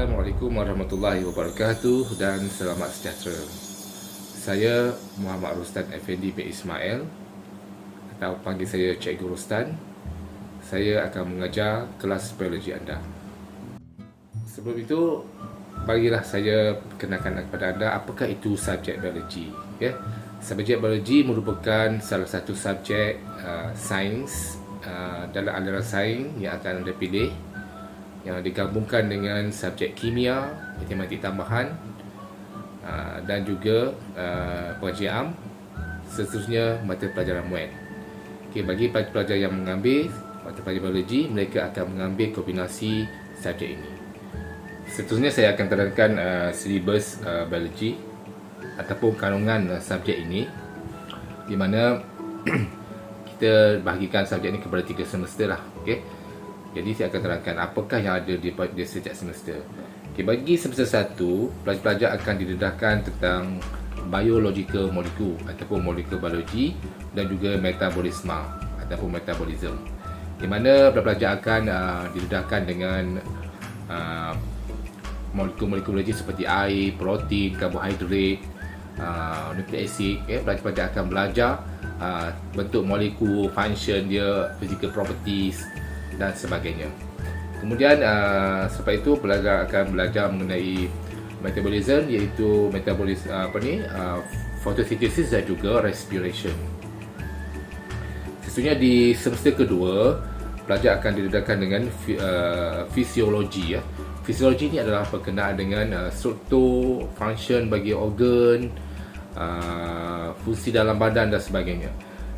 Assalamualaikum warahmatullahi wabarakatuh dan selamat sejahtera. Saya Muhammad Rostan Effendi bin Ismail atau panggil saya Cikgu Rostan. Saya akan mengajar kelas biologi anda. Sebelum itu, bagilah saya kenalkan kepada anda apakah itu subjek biologi. Subjek biologi merupakan salah satu subjek sains dalam aliran sains yang akan anda pilih, yang digabungkan dengan subjek kimia, matematik tambahan dan juga pengajian am, seterusnya mata pelajaran MUN. Bagi pelajar yang mengambil mata pelajaran biologi, mereka akan mengambil kombinasi subjek ini. Seterusnya saya akan terangkan silibus biologi ataupun kandungan subjek ini, di mana kita bahagikan subjek ini kepada 3 semester lah. Jadi saya akan terangkan apakah yang ada di setiap semester. Bagi semester 1, pelajar-pelajar akan didedahkan tentang biological molekul ataupun molekul biologi dan juga metabolisme ataupun metabolism, di mana pelajar akan didedahkan dengan molekul-molekul biologi seperti air, protein, karbohidrat, nukleik asid. Pelajar-pelajar akan belajar bentuk molekul, function dia, physical properties dan sebagainya. Kemudian selepas itu pelajar akan belajar mengenai metabolism, iaitu photosynthesis dan juga respiration. Sesungguhnya di semester kedua, pelajar akan didedahkan dengan fisiologi. Fisiologi ini adalah berkenaan dengan struktur, function bagi organ, fungsi dalam badan dan sebagainya.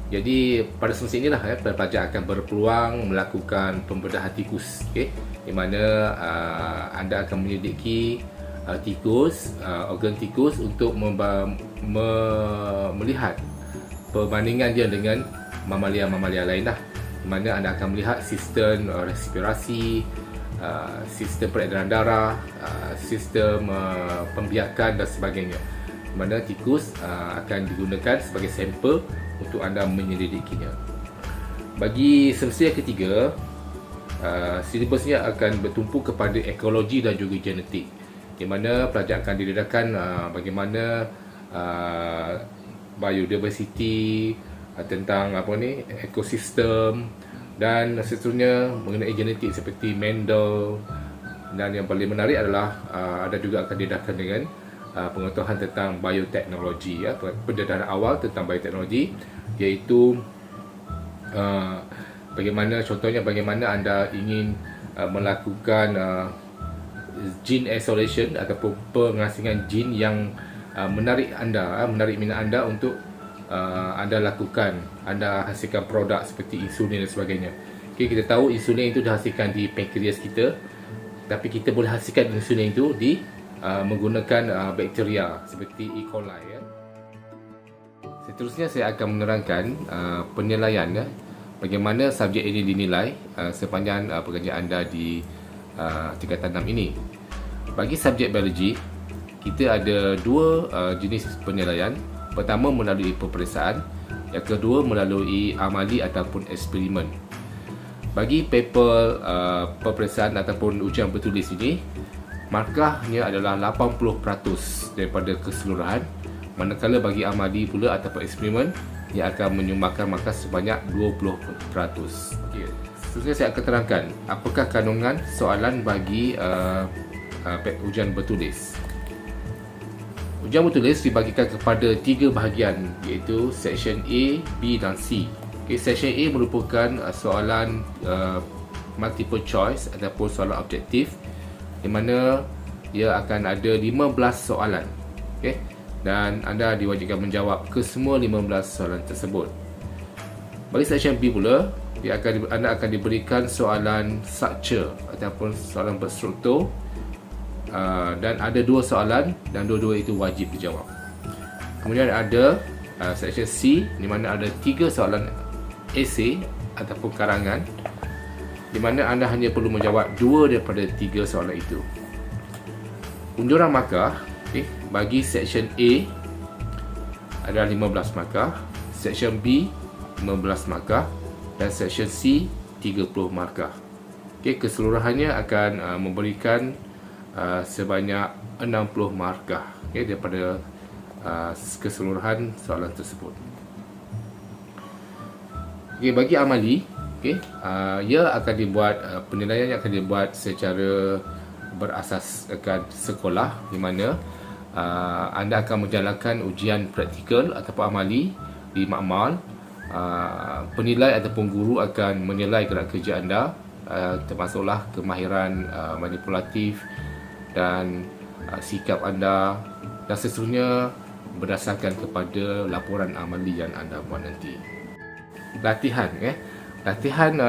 Jadi pada semester inilah pelajar akan berpeluang melakukan pembedahan tikus, di mana anda akan menyelidiki tikus, organ tikus untuk melihat perbandingan dia dengan mamalia-mamalia lain lah, di mana anda akan melihat sistem respirasi, sistem peredaran darah, sistem pembiakan dan sebagainya, di mana tikus akan digunakan sebagai sampel untuk anda menyelidikinya. Bagi semester yang ketiga, silibusnya akan bertumpu kepada ekologi dan juga genetik, di mana pelajar akan didedahkan bagaimana biodiversity, tentang ekosistem dan seterusnya mengenai genetik seperti Mendel. Dan yang paling menarik adalah ada juga akan didedahkan dengan pengetahuan tentang bioteknologi, pendedahan awal tentang bioteknologi, iaitu bagaimana anda ingin melakukan gene isolation ataupun pengasingan jin yang menarik minat anda untuk anda lakukan, anda hasilkan produk seperti insulin dan sebagainya. Kita tahu insulin itu dihasilkan di pankreas kita, tapi kita boleh hasilkan insulin itu menggunakan bakteria seperti E. coli. Seterusnya saya akan menerangkan penilaian bagaimana subjek ini dinilai sepanjang pengajian anda di tingkatan 6 ini. Bagi subjek biologi, kita ada 2 jenis penilaian. Pertama melalui peperiksaan, yang kedua melalui amali ataupun eksperimen. Bagi paper peperiksaan ataupun ujian bertulis ini, markahnya adalah 80% daripada keseluruhan, manakala bagi amali pula ataupun eksperimen ia akan menyumbangkan markah sebanyak 20%. Seterusnya saya akan terangkan apakah kandungan soalan bagi ujian bertulis. Ujian bertulis dibagikan kepada 3 bahagian, iaitu section A, B dan C. Section A merupakan soalan multiple choice ataupun soalan objektif, di mana dia akan ada 15 soalan, dan anda diwajibkan menjawab ke semua 15 soalan tersebut. Bagi section B pula, anda akan diberikan soalan structure ataupun soalan berstruktur, dan ada 2 soalan dan dua-dua itu wajib dijawab. Kemudian ada section C, di mana ada 3 soalan esei ataupun karangan, di mana anda hanya perlu menjawab 2 daripada 3 soalan itu. Unjuran markah bagi section A adalah 15 markah, section B 15 markah dan section C 30 markah. Keseluruhannya akan memberikan sebanyak 60 markah, daripada keseluruhan soalan tersebut. Bagi amali, ia akan dibuat, penilaian yang akan dibuat secara berasaskan sekolah, di mana anda akan menjalankan ujian praktikal ataupun amali di makmal. Penilai ataupun guru akan menilai gerak kerja anda, termasuklah kemahiran manipulatif dan sikap anda dan seterusnya, berdasarkan kepada laporan amali yang anda buat nanti. Latihan, latihan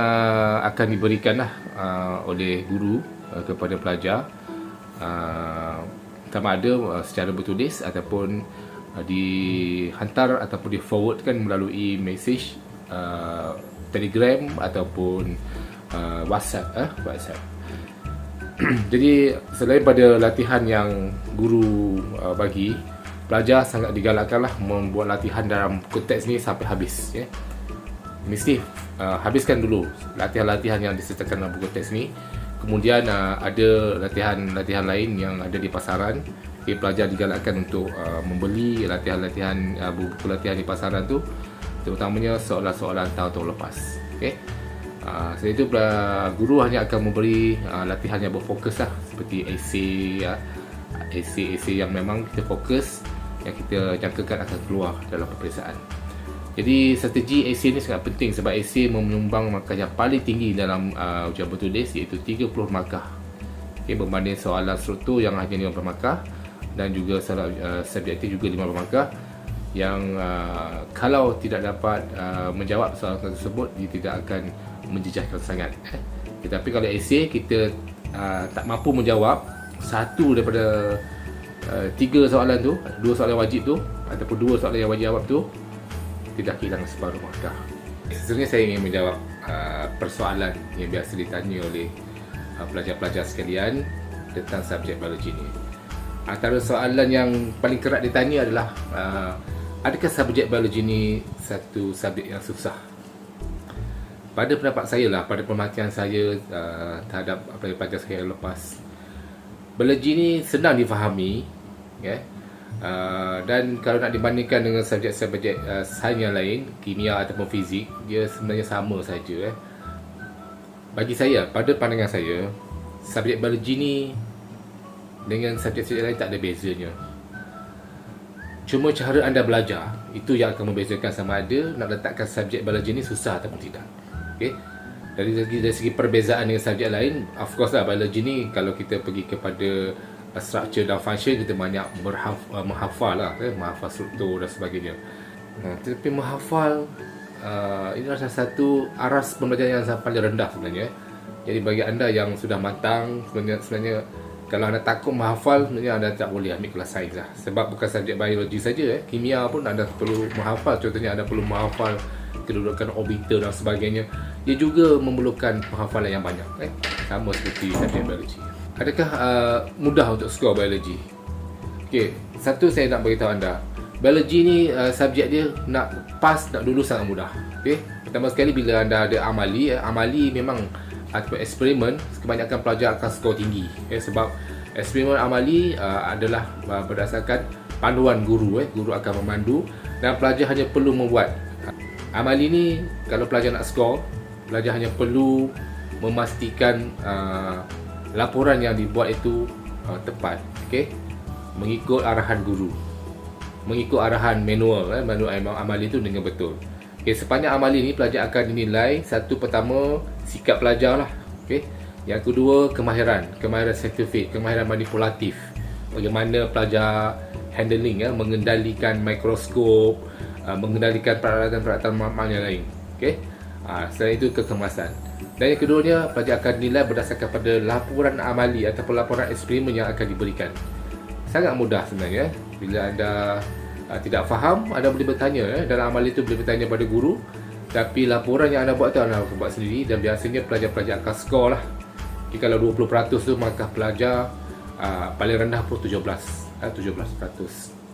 akan diberikanlah oleh guru kepada pelajar, sama ada secara bertulis ataupun dihantar ataupun di forwardkan melalui message, Telegram ataupun WhatsApp. Jadi selain pada latihan yang guru bagi, pelajar sangat digalakkanlah membuat latihan dalam konteks ni sampai habis. Mesti habiskan dulu latihan-latihan yang disertakan dalam buku teks ni. Kemudian ada latihan-latihan lain yang ada di pasaran. Pelajar digalakkan untuk membeli latihan-latihan, buku latihan di pasaran tu, terutamanya soalan-soalan tahun-tahun lepas. Selain itu, guru hanya akan memberi latihan yang berfokus lah, seperti esei yang memang kita fokus, yang kita jangkakan akan keluar dalam peperiksaan. Jadi strategi esei ni sangat penting sebab esei menyumbang markah yang paling tinggi dalam ujian bertulis, iaitu 30 markah, berbanding soalan struktur yang hanya 15 markah, dan juga soalan subjektif juga 15 markah, yang kalau tidak dapat menjawab soalan tersebut, dia tidak akan menjejaskan sangat. Tetapi kalau esei kita tak mampu menjawab satu daripada 3 soalan tu, 2 soalan wajib tu ataupun 2 soalan yang wajib jawab tu, tidak kehilangan separuh markah. Sebenarnya saya ingin menjawab persoalan yang biasa ditanya oleh pelajar-pelajar sekalian tentang subjek biologi ni. Antara soalan yang paling kerap ditanya adalah, adakah subjek biologi ni satu subjek yang susah? Pada pendapat saya lah, pada pemerhatian saya terhadap pelajar saya lepas, biologi ni senang difahami, dan kalau nak dibandingkan dengan subjek-subjek sains yang lain, kimia ataupun fizik, dia sebenarnya sama saja. Bagi saya, pada pandangan saya, subjek biologi ni dengan subjek-subjek lain tak ada bezanya. Cuma cara anda belajar itu yang akan membezakan sama ada nak letakkan subjek biologi ni susah ataupun tidak. Dari segi perbezaan dengan subjek lain, of course lah, biologi ni kalau kita pergi kepada structure dan function, kita banyak menghafal lah, menghafal struktur dan sebagainya. Tetapi menghafal ini adalah salah satu aras pembelajaran yang paling rendah sebenarnya. Jadi bagi anda yang sudah matang, sebenarnya kalau anda takut menghafal, sebenarnya anda tak boleh ambil kelas sains lah. Sebab bukan subjek biologi saja, kimia pun anda perlu menghafal. Contohnya anda perlu menghafal kedudukan orbital dan sebagainya. Dia juga memerlukan penghafalan yang banyak, sama seperti subjek biologi. Adakah mudah untuk skor biologi? Satu saya nak beritahu anda, biologi ni subjek dia nak pass, nak lulus sangat mudah. Pertama sekali, bila anda ada amali, amali memang ataupun eksperimen, kebanyakan pelajar akan skor tinggi, sebab eksperimen amali adalah berdasarkan panduan guru. Guru akan memandu dan pelajar hanya perlu membuat. Amali ni, kalau pelajar nak skor, pelajar hanya perlu memastikan laporan yang dibuat itu tepat, mengikut arahan guru, mengikut arahan manual amali itu dengan betul. Sepanjang amali ni, pelajar akan dinilai, satu, pertama sikap pelajar lah, yang kedua kemahiran saintifik, kemahiran manipulatif, bagaimana pelajar handling, mengendalikan mikroskop, mengendalikan peralatan-peralatan makmal yang lain. Selain itu, kekemasan. Dan yang keduanya, pelajar akan dinilai berdasarkan pada laporan amali ataupun laporan eksperimen yang akan diberikan. Sangat mudah sebenarnya. Bila anda tidak faham, anda boleh bertanya. Dalam amali itu boleh bertanya pada guru. Tapi laporan yang anda buat tu anda buat sendiri, dan biasanya pelajar-pelajar akan skor lah. Kalau 20% tu, maka pelajar paling rendah pun 17%.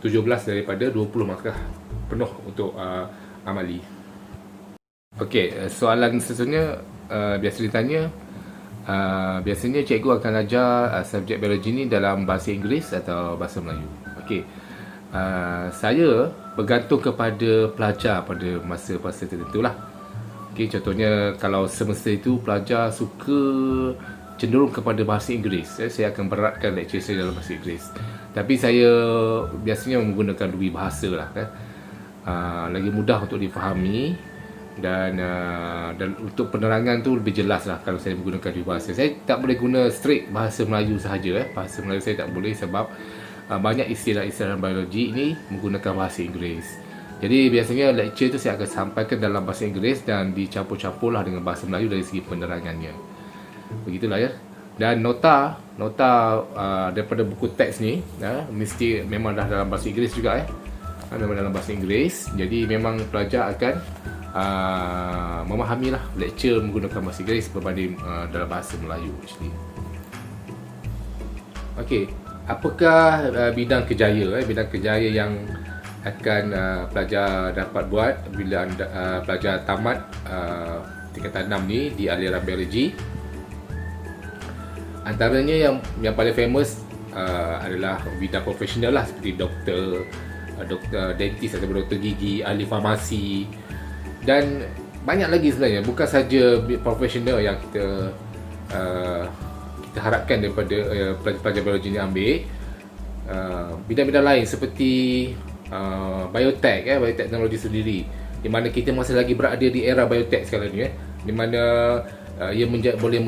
17 daripada 20 markah penuh untuk amali. Soalan seterusnya biasa ditanya, biasanya cikgu akan ajar subjek biologi ni dalam bahasa Inggeris atau bahasa Melayu. Okey. Saya bergantung kepada pelajar pada masa-masa tertentu lah. Okey, contohnya kalau semester itu pelajar suka cenderung kepada bahasa Inggeris, saya akan beratkan lecture saya dalam bahasa Inggeris. Tapi saya biasanya menggunakan dua bahasa lah kan. Lagi mudah untuk difahami dan untuk penerangan tu lebih jelas lah kalau saya menggunakan dua bahasa. Saya tak boleh guna straight bahasa Melayu sahaja. Bahasa Melayu saya tak boleh sebab banyak istilah-istilah biologi ini menggunakan bahasa Inggeris. Jadi biasanya lecture tu saya akan sampaikan dalam bahasa Inggeris dan dicampur-campur lah dengan bahasa Melayu dari segi penerangannya. Begitulah ya. Dan nota daripada buku teks ni mesti memang dah dalam bahasa Inggeris juga memang dalam bahasa Inggeris. Jadi memang pelajar akan memahami lah lecture menggunakan bahasa Inggeris berbanding dalam bahasa Melayu actually. Okey, apakah bidang kerjaya bidang kerjaya yang akan pelajar dapat buat bila pelajar tamat tingkatan 6 ni di aliran biologi? Antaranya yang paling famous adalah bidang profesional lah, seperti doktor, dentist atau doktor gigi, ahli farmasi, dan banyak lagi sebenarnya. Bukan saja profesional yang kita harapkan daripada pelajar biologi ni ambil. Bidang-bidang lain seperti biotech, bioteknologi sendiri, di mana kita masih lagi berada di era biotech sekarang ni, di mana ia boleh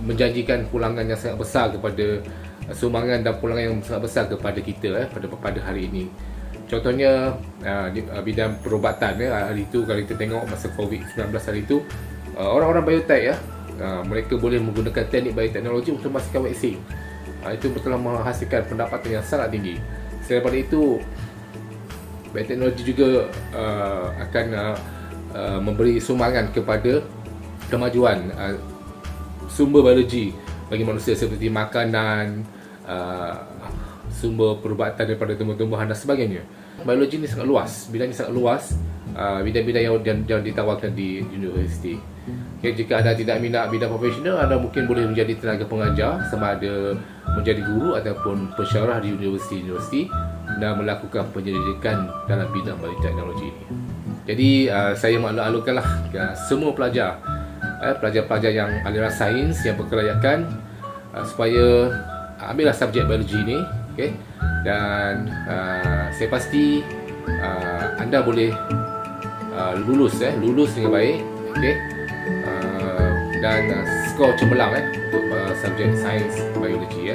menjanjikan pulangan yang sangat besar kepada sumbangan dan pulangan yang sangat besar kepada kita pada hari ini. Contohnya di bidang perubatan hari itu, kalau kita tengok masa COVID-19 hari itu, orang-orang biotech mereka boleh menggunakan teknik bioteknologi untuk memastikan vaksin. Itu telah menghasilkan pendapatan yang sangat tinggi. Selain daripada itu, bioteknologi juga akan memberi sumbangan kepada kemajuan sumber biologi bagi manusia, seperti makanan, sumber perubatan daripada tumbuh-tumbuhan dan sebagainya. Biologi ni sangat luas, bidang ni sangat luas, bidang-bidang yang ditawarkan di universiti. Okay, jika anda tidak minat bidang profesional, anda mungkin boleh menjadi tenaga pengajar, sama ada menjadi guru ataupun pensyarah di universiti-universiti dan melakukan penyelidikan dalam bidang bioteknologi ini. Jadi saya maklum-alumkanlah semua pelajar yang aliran sains yang berkelayakan supaya ambillah subjek biologi ni, okay? Dan saya pasti anda boleh lulus dengan baik, okay? Dan skor cemerlang untuk subjek sains biologi.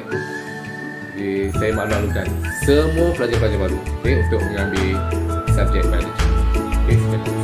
Jadi saya maklum-alumkan semua pelajar-pelajar baru, okay, untuk mengambil subjek biologi. Okay,